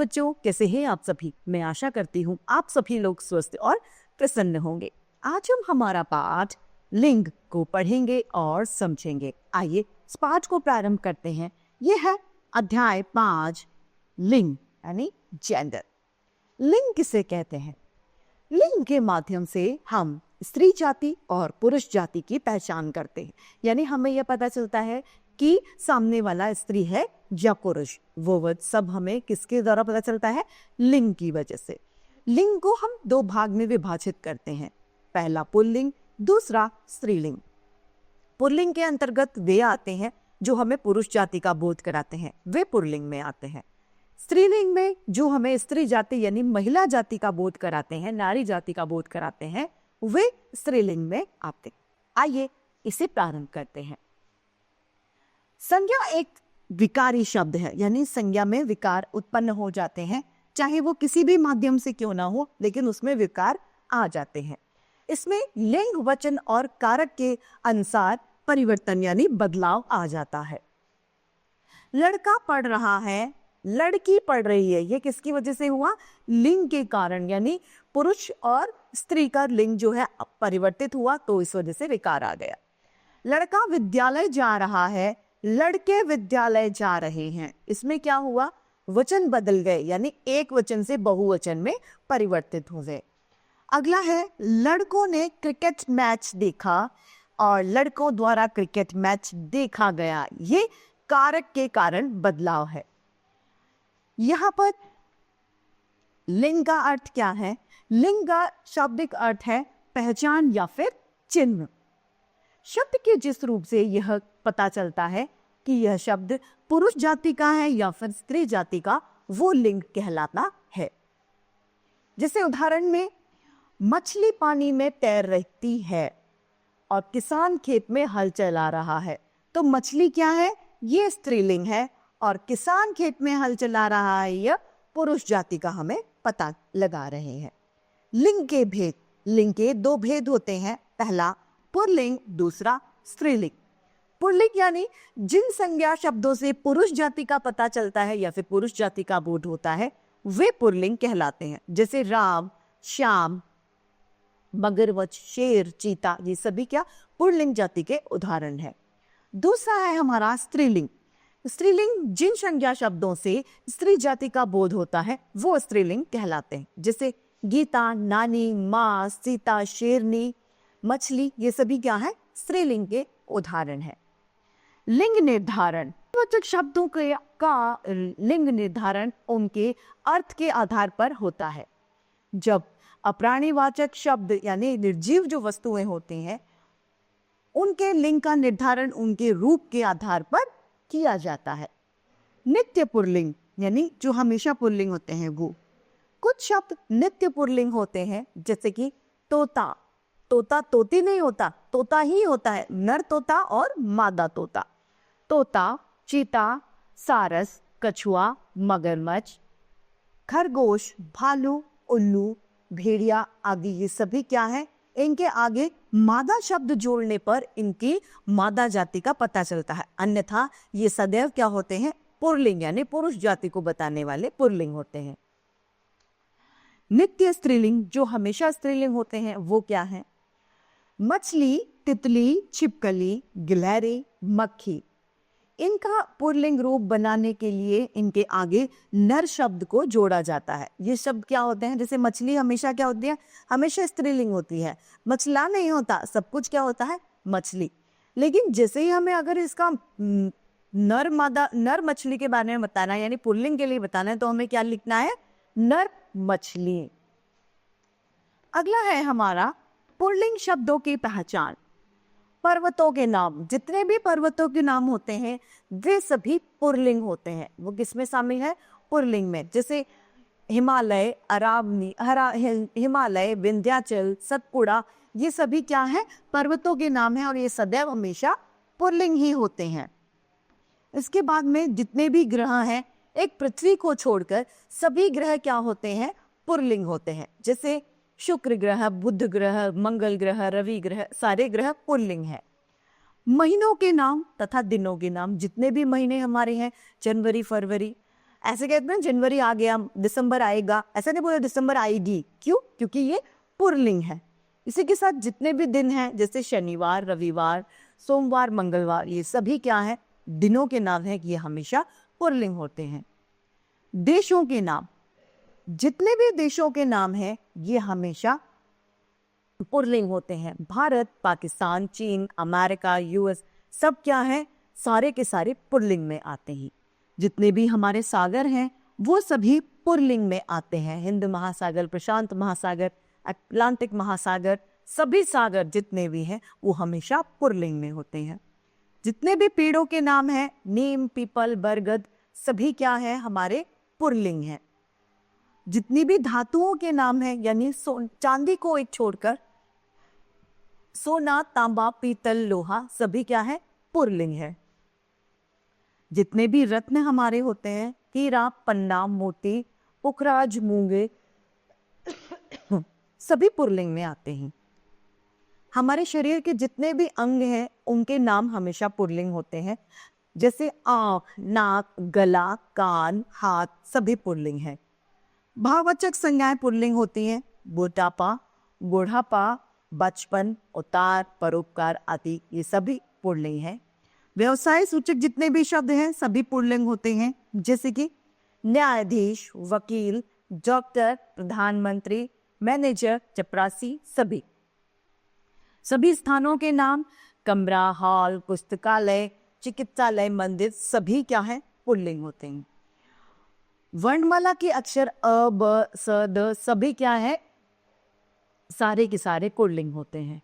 बच्चों, कैसे हैं आप सभी? मैं आशा करती हूँ आप सभी लोग स्वस्थ और प्रसन्न होंगे। आज हम हमारा पाठ लिंग को पढ़ेंगे और समझेंगे। आइए इस पाठ को प्रारंभ करते हैं। यह है अध्याय 5 लिंग यानी जेंडर। लिंग किसे कहते हैं? लिंग के माध्यम से हम स्त्री जाति और पुरुष जाति की पहचान करते हैं। यानी हमें यह पता चलता है कि सामने वाला स्त्री है या पुरुष। वो सब हमें किसके द्वारा पता चलता है? लिंग की वजह से। लिंग को हम 2 भाग में विभाजित करते हैं, पहला पुल्लिंग, दूसरा स्त्रीलिंग। पुल्लिंग के अंतर्गत वे आते हैं जो हमें पुरुष जाति का बोध कराते हैं, वे पुल्लिंग में आते हैं। स्त्रीलिंग में जो हमें स्त्री जाति यानी महिला जाति का बोध कराते हैं, नारी जाति का बोध कराते हैं, वे स्त्रीलिंग में आते हैं। आइए इसे प्रारंभ करते हैं। संज्ञा एक विकारी शब्द है, यानी संज्ञा में विकार उत्पन्न हो जाते हैं, चाहे वो किसी भी माध्यम से क्यों ना हो, लेकिन उसमें विकार आ जाते हैं। इसमें लिंग, वचन और कारक के अनुसार परिवर्तन यानी बदलाव आ जाता है। लड़का पढ़ रहा है, लड़की पढ़ रही है, ये किसकी वजह से हुआ? लिंग के कारण, यानी पुरुष और स्त्री का लिंग जो है परिवर्तित हुआ, तो इस वजह से विकार आ गया। लड़का विद्यालय जा रहा है, लड़के विद्यालय जा रहे हैं, इसमें क्या हुआ? वचन बदल गए, यानी एक वचन से बहुवचन में परिवर्तित हो गए। अगला है लड़कों ने क्रिकेट मैच देखा और लड़कों द्वारा क्रिकेट मैच देखा गया, ये कारक के कारण बदलाव है। यहां पर लिंग का अर्थ क्या है? लिंग का शाब्दिक अर्थ है पहचान या फिर चिन्ह। शब्द के जिस रूप से यह पता चलता है कि यह शब्द पुरुष जाति का है या फिर स्त्री जाति का, वो लिंग कहलाता है। जैसे उदाहरण में मछली पानी में तैर रहती है और किसान खेत में हल चला रहा है, तो मछली क्या है? ये स्त्रीलिंग है, और किसान खेत में हल चला रहा है, यह पुरुष जाति का हमें पता लगा रहे हैं। लिंग के भेद। लिंग के 2 भेद होते हैं, पहला पुल्लिंग, दूसरा स्त्रीलिंग। पुल्लिंग यानी जिन संज्ञा शब्दों से पुरुष जाति का पता चलता है या फिर पुरुष जाति का बोध होता है, वे पुल्लिंग कहलाते हैं। जैसे राम, श्याम, मगरमच्छ, शेर, चीता, ये सभी क्या पुल्लिंग जाति के उदाहरण है। दूसरा है हमारा स्त्रीलिंग। स्त्रीलिंग जिन संज्ञा शब्दों से स्त्री जाति का बोध होता है, वो स्त्रीलिंग कहलाते हैं। जैसे गीता, नानी, माँ, सीता, शेरनी, मछली, ये सभी क्या है? स्त्रीलिंग के उदाहरण है। लिंग निर्धारण। वाचक शब्दों का लिंग निर्धारण उनके अर्थ के आधार पर होता है। जब अप्राणीवाचक शब्द यानी निर्जीव जो वस्तुएं होती हैं, उनके लिंग का निर्धारण उनके रूप के आधार पर किया जाता है। नित्य पुल्लिंग यानी जो हमेशा पुल्लिंग होते हैं वो। कुछ शब्द नित्य पुल्लिंग होते हैं, जैसे कि तोता। तोता तोती नहीं होता, तोता ही होता है, नर तोता और मादा तोता। तोता, चीता, सारस, कछुआ, मगरमच्छ, खरगोश, भालू, उल्लू, भेड़िया आदि, ये सभी क्या है? इनके आगे मादा शब्द जोड़ने पर इनकी मादा जाति का पता चलता है, अन्यथा ये सदैव क्या होते हैं? पुल्लिंग यानी पुरुष जाति को बताने वाले पुल्लिंग होते हैं। नित्य स्त्रीलिंग जो हमेशा स्त्रीलिंग होते हैं, वो क्या है? मछली, तितली, छिपकली, गिलहरी, मक्खी। इनका पुल्लिंग रूप बनाने के लिए इनके आगे नर शब्द को जोड़ा जाता है। ये शब्द क्या होते हैं? जैसे मछली हमेशा क्या होती है? हमेशा स्त्रीलिंग होती है, मछला नहीं होता, सब कुछ क्या होता है? मछली। लेकिन जैसे ही हमें अगर इसका नर मादा, नर मछली के बारे में बताना है, यानी पुल्लिंग के लिए बताना है, तो हमें क्या लिखना है? नर मछली। अगला है हमारा पुल्लिंग शब्दों की पहचान। पर्वतों के नाम, जितने भी पर्वतों के नाम होते हैं वे सभी पुल्लिंग होते हैं। वो किसमें शामिल है? पुल्लिंग में। जैसे हिमालय, अरावली, हिमालय, विंध्याचल, सतपुड़ा, ये सभी क्या है? पर्वतों के नाम है, और ये सदैव हमेशा पुल्लिंग ही होते हैं। इसके बाद में जितने भी ग्रह हैं, एक पृथ्वी को छोड़कर सभी ग्रह क्या होते हैं? पुल्लिंग होते हैं। जैसे शुक्र ग्रह, बुध ग्रह, मंगल ग्रह, रवि ग्रह, सारे ग्रह पुल्लिंग है। महीनों के नाम तथा दिनों के नाम, जितने भी महीने हमारे हैं, जनवरी, फरवरी, ऐसे कहते हैं जनवरी आ गया, दिसंबर आएगा, ऐसा नहीं बोला दिसंबर आएगी। क्यों? क्योंकि ये पुल्लिंग है। इसी के साथ जितने भी दिन हैं, जैसे शनिवार, रविवार, सोमवार, मंगलवार, ये सभी क्या है? दिनों के नाम है कि ये हमेशा पुल्लिंग होते हैं। देशों के नाम, जितने भी देशों के नाम हैं ये हमेशा पुल्लिंग होते हैं। भारत, पाकिस्तान, चीन, अमेरिका, यूएस, सब क्या है? सारे के सारे पुल्लिंग में आते हैं। जितने भी हमारे सागर हैं वो सभी पुल्लिंग में आते हैं। हिंद महासागर, प्रशांत महासागर, अटलांटिक महासागर, सभी सागर जितने भी हैं वो हमेशा पुल्लिंग में होते हैं। जितने भी पेड़ों के नाम हैं, नीम, पीपल, बरगद, सभी क्या है? हमारे पुल्लिंग हैं। जितनी भी धातुओं के नाम हैं, यानी चांदी को एक छोड़कर सोना, तांबा, पीतल, लोहा, सभी क्या है? पुल्लिंग है। जितने भी रत्न हमारे होते हैं, हीरा, पन्ना, मोती, पुखराज, मूंगे, सभी पुल्लिंग में आते हैं। हमारे शरीर के जितने भी अंग हैं उनके नाम हमेशा पुल्लिंग होते हैं। जैसे आंख, नाक, गला, कान, हाथ, सभी पुल्लिंग है। भाववाचक संज्ञाएं पुल्लिंग होती हैं। मोटापा, बुढ़ापा, बचपन, उतार, परोपकार आदि, ये सभी पुल्लिंग है। व्यवसाय सूचक जितने भी शब्द हैं सभी पुल्लिंग होते हैं। जैसे कि न्यायाधीश, वकील, डॉक्टर, प्रधानमंत्री, मैनेजर, चपरासी, सभी। सभी स्थानों के नाम, कमरा, हॉल, पुस्तकालय, चिकित्सालय, मंदिर, सभी क्या है? पुल्लिंग होते हैं। वर्णमाला के अक्षर अ, ब, स, द, सभी क्या है? सारे के सारे पुल्लिंग होते हैं।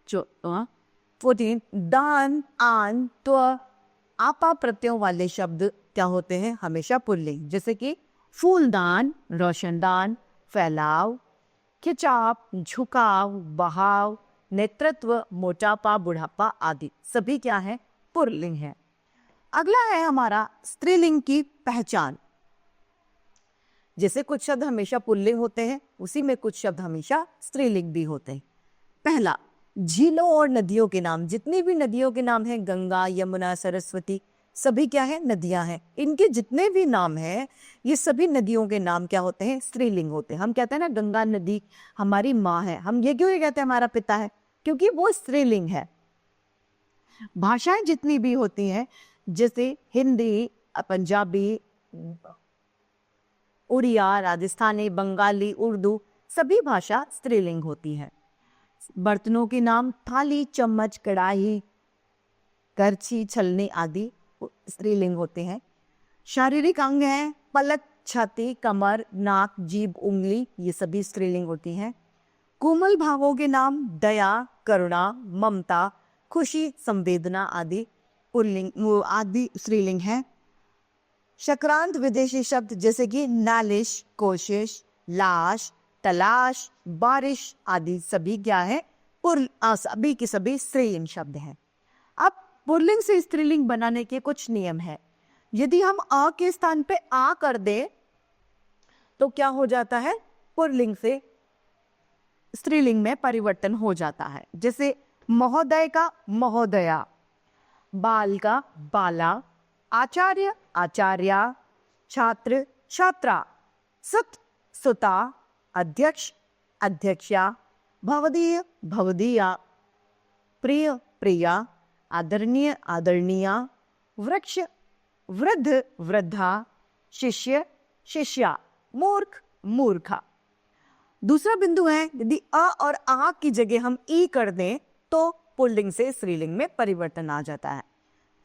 14 दान, आन, त्व, आपा प्रत्ययों वाले शब्द क्या होते हैं? हमेशा पुल्लिंग। जैसे कि फूलदान, रोशनदान, फैलाव, खिंचाव, झुकाव, बहाव, नेतृत्व, मोटापा, बुढ़ापा आदि, सभी क्या है? पुल्लिंग है। अगला है हमारा स्त्रीलिंग की पहचान। जैसे कुछ शब्द हमेशा पुल्लिंग होते हैं, उसी में कुछ शब्द हमेशा स्त्रीलिंग भी होते हैं। पहला, झीलों और नदियों के नाम। जितनी भी नदियों के नाम हैं, गंगा, यमुना, सरस्वती, सभी क्या है? नदियां हैं। इनके जितने भी नाम हैं, ये सभी नदियों के नाम क्या होते हैं? स्त्रीलिंग होते हैं। हम कहते हैं ना गंगा नदी हमारी माँ है, हम ये क्यों कहते हैं हमारा पिता है? क्योंकि वो स्त्रीलिंग है। भाषाएं जितनी भी होती हैं, जैसे हिंदी, पंजाबी, उड़िया, राजस्थानी, बंगाली, उर्दू, सभी भाषा स्त्रीलिंग होती है। बर्तनों के नाम, थाली, चम्मच, कढ़ाई, करछी, छलनी आदि स्त्रीलिंग होते हैं। शारीरिक अंग हैं, पलक, छाती, कमर, नाक, जीभ, उंगली, ये सभी स्त्रीलिंग होती हैं। कोमल भावों के नाम, दया, करुणा, ममता, खुशी, संवेदना आदि पुल्लिंग आदि स्त्रीलिंग है। शक्रांत विदेशी शब्द जैसे कि नालिश, कोशिश, लाश, तलाश, बारिश आदि सभी क्या है? सभी के सभी स्त्रीलिंग शब्द हैं। अब पुल्लिंग से स्त्रीलिंग बनाने के कुछ नियम है। यदि हम अ के स्थान पे आ कर दे तो क्या हो जाता है? पुल्लिंग से स्त्रीलिंग में परिवर्तन हो जाता है। जैसे महोदय का महोदया, बाल का बाला, आचार्य आचार्या, छात्र छात्रा, सुत सुता, अध्यक्ष अध्यक्षा, भवदीय भवदीया, प्रिय प्रिया, आदरणीय आदरणीया, वृक्ष वृद्ध वृद्धा, शिष्य शिष्या, मूर्ख मूर्खा। दूसरा बिंदु है, यदि अ और आ की जगह हम ई कर दें तो पुल्लिंग से स्त्रीलिंग में परिवर्तन आ जाता है।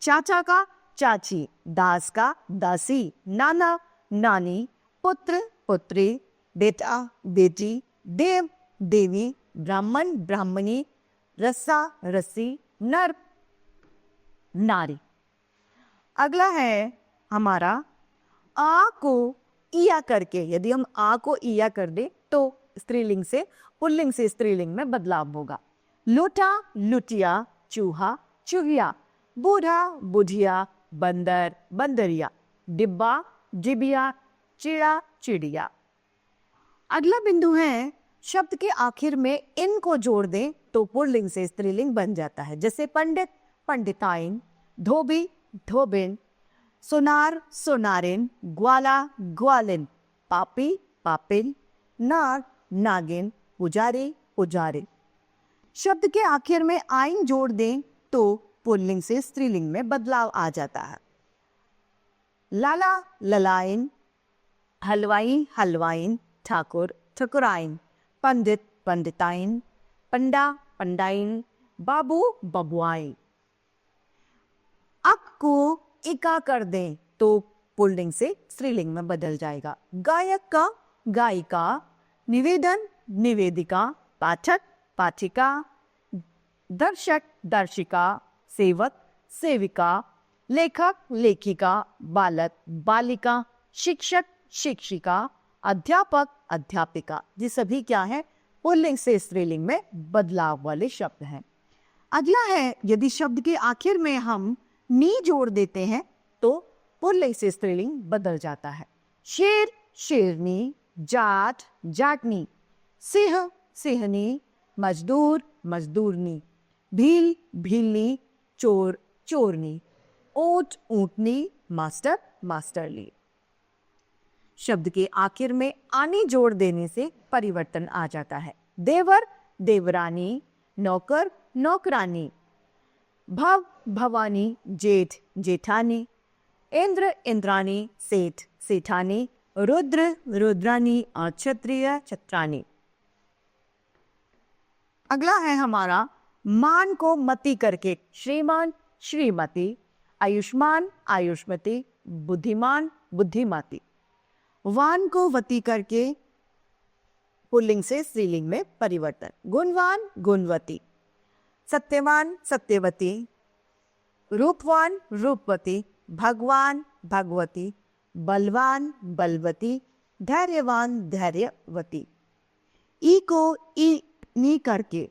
चाचा का चाची, दास का दासी, नाना नानी, पुत्र पुत्री, बेटा बेटी, देव देवी, ब्राह्मण ब्राह्मणी, रस्सा रस्सी, नर नारी। अगला है हमारा आ को इया करके, यदि हम आ को इया कर दे तो स्त्रीलिंग से पुल्लिंग से स्त्रीलिंग में बदलाव होगा। लोटा लुटिया, चूहा चूहिया, बूढ़ा बुढ़िया, बंदर बंदरिया, डिब्बा डिबिया, चिड़ा चिड़िया। अगला बिंदु है, शब्द के आखिर में इन को जोड़ दें तो पुल्लिंग से स्त्रीलिंग बन जाता है। जैसे पंडित पंडिताइन, धोबी धोबिन, सोनार सोनारिन, ग्वाला ग्वालिन, पापी पापिन, नाग नागिन, पुजारी पुजारिन। शब्द के आखिर में आइन जोड़ दें तो पुल्लिंग से स्त्रीलिंग में बदलाव आ जाता है। लाला ललाइन, हलवाई हलवाइन, ठाकुर ठकुराइन, पंडित पंडिताइन, पंडा पंडाइन, बाबू बबुआइन। अक को इका कर दें तो पुल्लिंग से स्त्रीलिंग में बदल जाएगा। गायक का गायिका, निवेदन निवेदिका, पाठक पाठिका, दर्शक दर्शिका, सेवक सेविका, लेखक लेखिका, बालक बालिका, शिक्षक शिक्षिका, अध्यापक अध्यापिका। ये सभी क्या है? पुल्लिंग से स्त्रीलिंग में बदलाव वाले शब्द हैं। अगला है, यदि शब्द के आखिर में हम नी जोड़ देते हैं तो पुल्लिंग से स्त्रीलिंग बदल जाता है। शेर शेरनी, जाट जाटनी, सिंह सिंहनी, मजदूर मजदूरनी, भील भीलनी, चोर चोरनी, ऊंट ऊंटनी, मास्टर मास्टरली। शब्द के आखिर में आनी जोड़ देने से परिवर्तन आ जाता है। देवर देवरानी, नौकर नौकरानी, भव भवानी, जेठ जेठानी, इंद्र इंद्रानी, सेठ सेठानी, रुद्र रुद्रानी और क्षत्रिय छत्रानी। अगला है हमारा मान को मति करके श्रीमान श्रीमती, आयुष्मान आयुष्मती, बुद्धिमान बुद्धिमाती। वान को वती करके पुल्लिंग से स्त्रीलिंग में परिवर्तन। गुणवान गुणवती, सत्यवान सत्यवती, रूपवान रूपवती, भगवान भगवती, बलवान बलवती, धैर्यवान धैर्यवती। ई को ई नी करके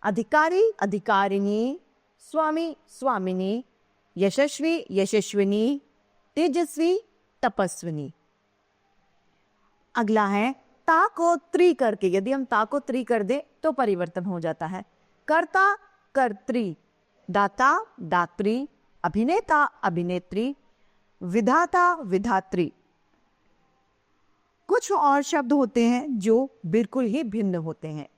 अधिकारी अधिकारिणी, स्वामी स्वामिनी, यशस्वी यशस्विनी, तेजस्वी तपस्विनी। अगला है ता को त्री करके, यदि हम ता को त्री कर दे तो परिवर्तन हो जाता है। कर्ता कर्त्री, दाता दात्री, अभिनेता अभिनेत्री, विधाता विधात्री। कुछ और शब्द होते हैं जो बिल्कुल ही भिन्न होते हैं,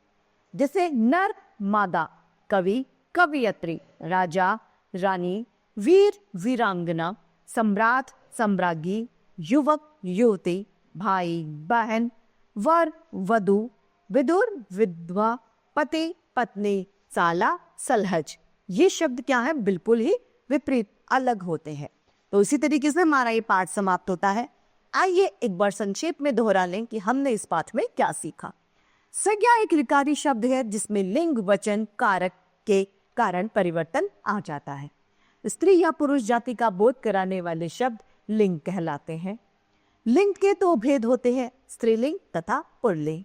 जैसे नर मादा, कवि कवियत्री, राजा रानी, वीर वीरांगना, सम्राट सम्राज्ञी, युवक युवती, भाई बहन, वर वधू, विदुर विधवा, पति पत्नी, साला सलहज। ये शब्द क्या है? बिल्कुल ही विपरीत अलग होते हैं। तो इसी तरीके से हमारा ये पाठ समाप्त होता है। आइए एक बार संक्षेप में दोहरा लें कि हमने इस पाठ में क्या सीखा। संज्ञा एक विकारी शब्द है जिसमें लिंग वचन कारक के कारण परिवर्तन आ जाता है। स्त्री या पुरुष जाति का बोध कराने वाले शब्द लिंग कहलाते हैं। लिंग के दो भेद होते हैं, स्त्रीलिंग तथा पुल्लिंग।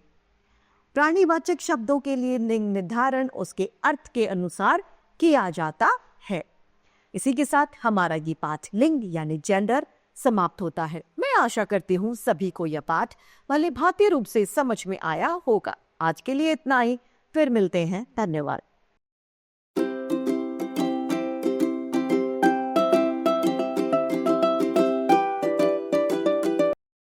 प्राणीवाचक शब्दों के लिए लिंग निर्धारण उसके अर्थ के अनुसार किया जाता है। इसी के साथ हमारा ये पाठ लिंग यानी जेंडर समाप्त होता है। मैं आशा करती हूँ सभी को यह पाठ भली भांति रूप से समझ में आया होगा। आज के लिए इतना ही, फिर मिलते हैं। धन्यवाद।